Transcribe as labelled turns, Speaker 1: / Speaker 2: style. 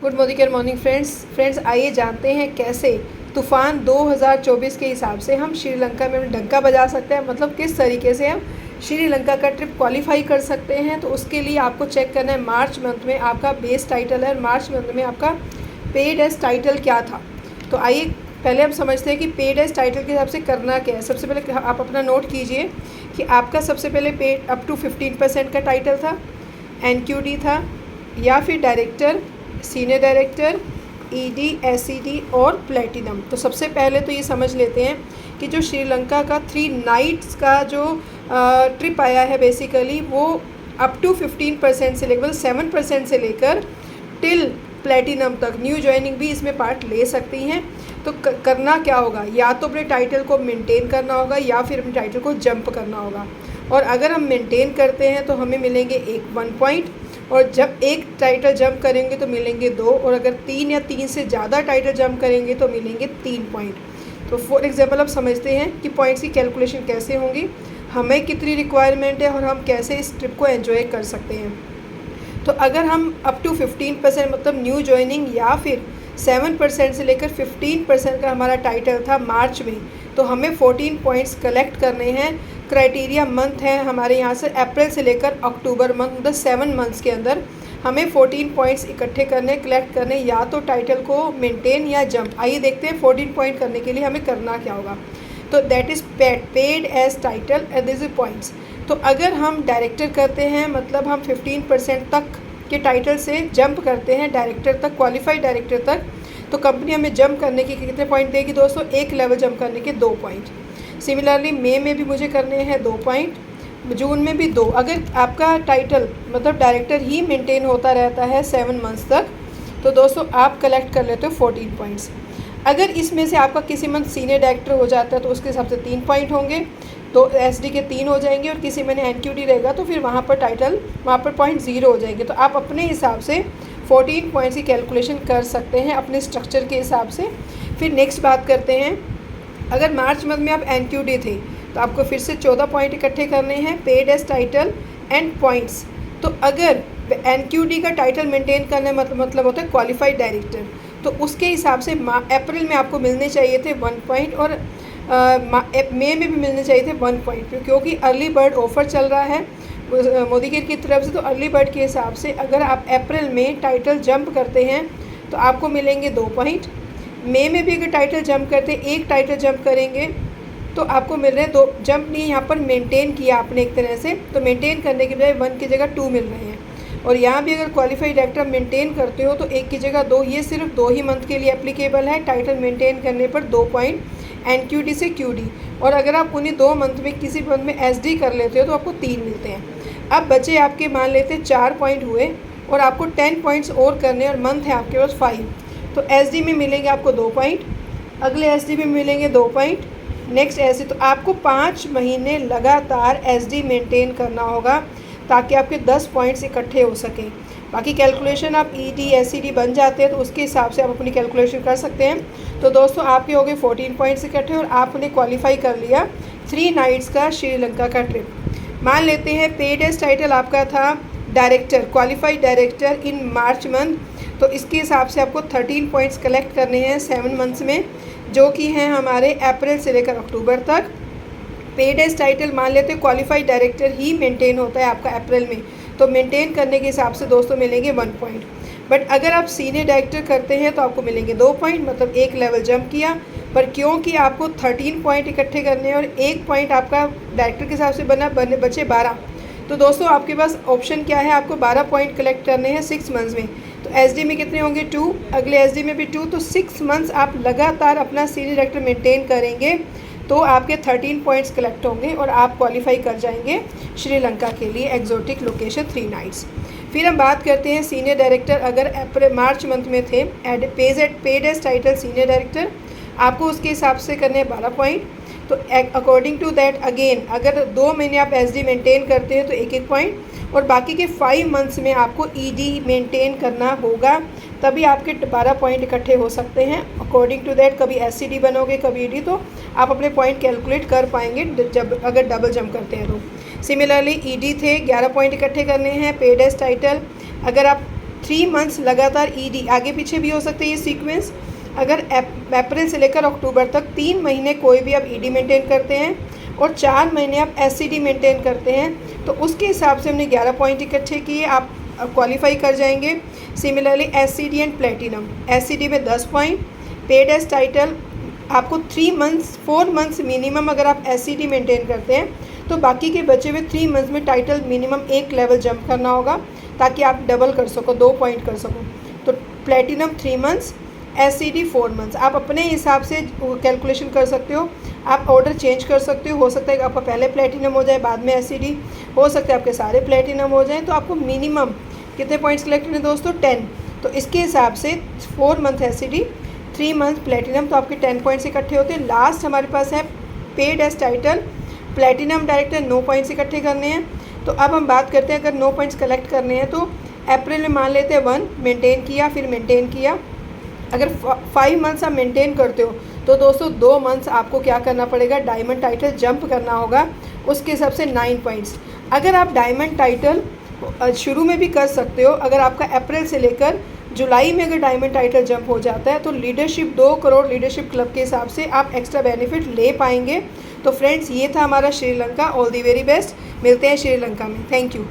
Speaker 1: Good morning friends आइए जानते हैं कैसे तूफ़ान 2024 के हिसाब से हम श्रीलंका में डंका बजा सकते हैं, मतलब किस तरीके से हम श्रीलंका का ट्रिप क्वालिफाई कर सकते हैं। तो उसके लिए आपको चेक करना है मार्च मंथ में आपका बेस टाइटल है और मार्च मंथ में आपका पेड एज टाइटल क्या था। तो आइए पहले हम समझते हैं कि पेड एज टाइटल के हिसाब से करना क्या है। सबसे पहले आप अपना नोट कीजिए कि आपका सबसे पहले पेड अप टू 15% का टाइटल था, एनक्यूडी था या फिर director, senior director, ED, SED और प्लेटिनम। तो सबसे पहले तो ये समझ लेते हैं कि जो श्रीलंका का 3 नाइट्स का जो ट्रिप आया है बेसिकली वो अप टू 15% से लेकर 7% से लेकर टिल प्लेटिनम तक न्यू ज्वाइनिंग भी इसमें पार्ट ले सकती हैं। तो करना क्या होगा, या तो अपने टाइटल को मेंटेन करना होगा या फिर अपने टाइटल को जंप करना होगा। और अगर हम मेंटेन करते हैं तो हमें मिलेंगे 1 पॉइंट, और जब एक टाइटल जंप करेंगे तो मिलेंगे 2, और अगर 3 या 3 से ज़्यादा टाइटल जंप करेंगे तो मिलेंगे 3 पॉइंट। तो फॉर एग्जांपल अब समझते हैं कि पॉइंट्स की कैलकुलेशन कैसे होंगी, हमें कितनी रिक्वायरमेंट है और हम कैसे इस ट्रिप को एंजॉय कर सकते हैं। तो अगर हम अप टू 15% मतलब न्यू ज्वाइनिंग या फिर 7% से लेकर 15% का हमारा टाइटल था मार्च में, तो हमें 14 पॉइंट्स कलेक्ट करने हैं। क्राइटेरिया मंथ है हमारे यहाँ से अप्रैल से लेकर अक्टूबर मंथ, मतलब 7 मंथ्स के अंदर हमें 14 पॉइंट्स इकट्ठे करने, कलेक्ट करने, या तो टाइटल को मेंटेन या जंप। आइए देखते हैं 14 पॉइंट करने के लिए हमें करना क्या होगा। तो that is paid as title and this points. तो अगर हम डायरेक्टर करते हैं, मतलब हम 15% तक के टाइटल से जंप करते हैं डायरेक्टर तक, क्वालिफाइड डायरेक्टर तक, तो कंपनी हमें जंप करने के कितने पॉइंट देगी दोस्तों, एक लेवल जंप करने के 2 पॉइंट। सिमिलरली मई में भी मुझे करने हैं 2 पॉइंट, जून में भी 2। अगर आपका टाइटल मतलब डायरेक्टर ही मेंटेन होता रहता है 7 मंथ्स तक, तो दोस्तों आप कलेक्ट कर लेते हो 14 पॉइंट्स। अगर इसमें से आपका किसी मंथ सीनियर डायरेक्टर हो जाता है तो उसके हिसाब से 3 पॉइंट होंगे, तो एसडी के 3 हो जाएंगे, और किसी में एनक्यूडी रहेगा तो फिर वहाँ पर पॉइंट 0 हो जाएंगे। तो आप अपने हिसाब से 14 पॉइंट्स की कैलकुलेशन कर सकते हैं अपने स्ट्रक्चर के हिसाब से। फिर नेक्स्ट बात करते हैं, अगर मार्च मंथ में आप एनक्यूडी थे तो आपको फिर से 14 पॉइंट इकट्ठे करने हैं, paid as title and points. तो अगर एनक्यूडी का टाइटल मेंटेन करने मतलब होता है क्वालिफाइड डायरेक्टर, तो उसके हिसाब से अप्रैल में आपको मिलने चाहिए थे 1 पॉइंट, और मई में भी मिलने चाहिए थे 1 पॉइंट, क्योंकि अर्ली बर्ड ऑफर चल रहा है मोदी की तरफ से। तो अर्ली बर्ड के हिसाब से अगर आप अप्रैल में टाइटल जंप करते हैं तो आपको मिलेंगे 2 पॉइंट। मई में भी अगर टाइटल जंप करते हैं, एक टाइटल जंप करेंगे तो आपको मिल रहे हैं 2। जंप नहीं, यहाँ पर मेंटेन किया आपने एक तरह से, तो मेंटेन करने के बजाय 1 की जगह 2 मिल रहे हैं। और यहाँ भी अगर क्वालिफाइड डायरेक्टर मेंटेन करते हो तो 1 की जगह 2। ये सिर्फ 2 ही मंथ के लिए एप्लीकेबल है, टाइटल मेंटेन करने पर 2 पॉइंट एनक्यूडी से क्यूडी। और अगर आप उन्हीं 2 मंथ में किसी मंथ में एसडी कर लेते हो तो आपको 3 मिलते हैं। अब बचे आपके मान लेते हैं 4 पॉइंट हुए, और आपको 10 पॉइंट्स और करने, और मंथ है आपके पास 5। तो एसडी में मिलेंगे आपको 2 पॉइंट, अगले एसडी में मिलेंगे 2 पॉइंट, नेक्स्ट एसडी। तो आपको 5 महीने लगातार एसडी मेंटेन करना होगा ताकि आपके 10 पॉइंट्स इकट्ठे हो सकें। बाकी कैलकुलेशन आप ईडी एसईडी बन जाते हैं तो उसके हिसाब से आप अपनी कैलकुलेशन कर सकते हैं। तो दोस्तों आपके हो गए 14 पॉइंट्स इकट्ठे, और आपने क्वालिफाई कर लिया 3 नाइट्स का श्रीलंका का ट्रिप। मान लेते हैं पेड एज टाइटल आपका था director, qualified director in March month, तो इसके हिसाब से आपको 13 पॉइंट्स कलेक्ट करने हैं 7 मंथ्स में, जो कि हैं हमारे अप्रैल से लेकर अक्टूबर तक। पेड एज टाइटल मान लेते हैं क्वालिफाइड डायरेक्टर ही मेंटेन होता है आपका अप्रैल में, तो मेंटेन करने के हिसाब से दोस्तों मिलेंगे 1 पॉइंट। बट अगर आप सीनियर डायरेक्टर करते हैं तो आपको मिलेंगे 2 पॉइंट, मतलब 1 लेवल जंप किया। पर क्योंकि आपको 13 पॉइंट इकट्ठे करने हैं और 1 पॉइंट आपका डायरेक्टर के हिसाब से बचे 12, तो दोस्तों आपके पास ऑप्शन क्या है, आपको 12 पॉइंट कलेक्ट करने हैं 6 मंथ्स में। तो एसडी में कितने होंगे 2, अगले एसडी में भी 2, तो 6 मंथ्स आप लगातार अपना सीनियर डायरेक्टर मेंटेन करेंगे तो आपके 13 पॉइंट्स कलेक्ट होंगे और आप क्वालिफाई कर जाएंगे श्रीलंका के लिए एक्जोटिक लोकेशन 3 नाइट्स। फिर हम बात करते हैं सीनियर डायरेक्टर, अगर मार्च मंथ में थे paid as title senior director, आपको उसके हिसाब से करने हैं 12 पॉइंट। तो अकॉर्डिंग टू दैट अगेन अगर 2 महीने आप एसडी मेंटेन करते हैं तो 1-1 पॉइंट, और बाकी के 5 मंथ्स में आपको ईडी मेंटेन करना होगा, तभी आपके 12 पॉइंट इकट्ठे हो सकते हैं। अकॉर्डिंग टू दैट कभी एससीडी बनोगे कभी ईडी, तो आप अपने पॉइंट कैलकुलेट कर पाएंगे जब अगर डबल जंप करते हैं तो। सिमिलरली ईडी थे 11 पॉइंट इकट्ठे करने हैं पेड एज टाइटल, अगर आप 3 मंथ्स लगातार ईडी, आगे पीछे भी हो सकते हैं ये सीक्वेंस। अगर अप्रैल से लेकर अक्टूबर तक 3 महीने कोई भी आप ईडी मेंटेन करते हैं और 4 महीने आप एससीडी मेंटेन करते हैं, तो उसके हिसाब से हमने 11 पॉइंट इकट्ठे किए, आप क्वालिफाई कर जाएंगे। Similarly SCD and platinum, SCD में 10 पॉइंट, पेड एज टाइटल आपको 4 मंथ्स मिनिमम अगर आप एससीडी मेंटेन करते हैं, तो बाकी के बचे हुए 3 मंथ्स में टाइटल मिनिमम 1 लेवल जंप करना होगा ताकि आप डबल कर सको, 2 पॉइंट कर सको। तो प्लेटिनम 3 मंथ्स, एससीडी 4 मंथ्स। आप अपने हिसाब से कैलकुलेशन कर सकते हो, आप ऑर्डर चेंज कर सकते हो सकता है कि आपका पहले प्लेटिनम हो जाए बाद में एससीडी, हो सकता है आपके सारे प्लेटिनम हो जाएं। तो आपको मिनिमम कितने पॉइंट्स कलेक्ट करने दोस्तों? 10। तो इसके हिसाब से 4 मंथ एससीडी, 3 मंथ प्लेटिनम, तो आपके 10 पॉइंट्स इकट्ठे होते हैं। लास्ट हमारे पास है paid as title, platinum director 9 points इकट्ठे करने हैं। तो अब हम बात करते हैं अगर 9 पॉइंट्स कलेक्ट करने हैं, तो अप्रैल में मान लेते हैं 1 मेंटेन किया, फिर मेंटेन किया। अगर 5 मंथ्स आप मेंटेन करते हो तो दोस्तों 2 मंथ्स आपको क्या करना पड़ेगा? डायमंड टाइटल जंप करना होगा, उसके हिसाब से 9 पॉइंट्स। अगर आप डायमंड टाइटल शुरू में भी कर सकते हो, अगर आपका अप्रैल से लेकर जुलाई में अगर डायमंड टाइटल जंप हो जाता है तो लीडरशिप 2 करोड़ लीडरशिप क्लब के हिसाब से आप एक्स्ट्रा बेनिफिट ले पाएंगे। तो फ्रेंड्स, ये था हमारा Sri Lanka. All the very best, मिलते हैं श्रीलंका में। Thank you.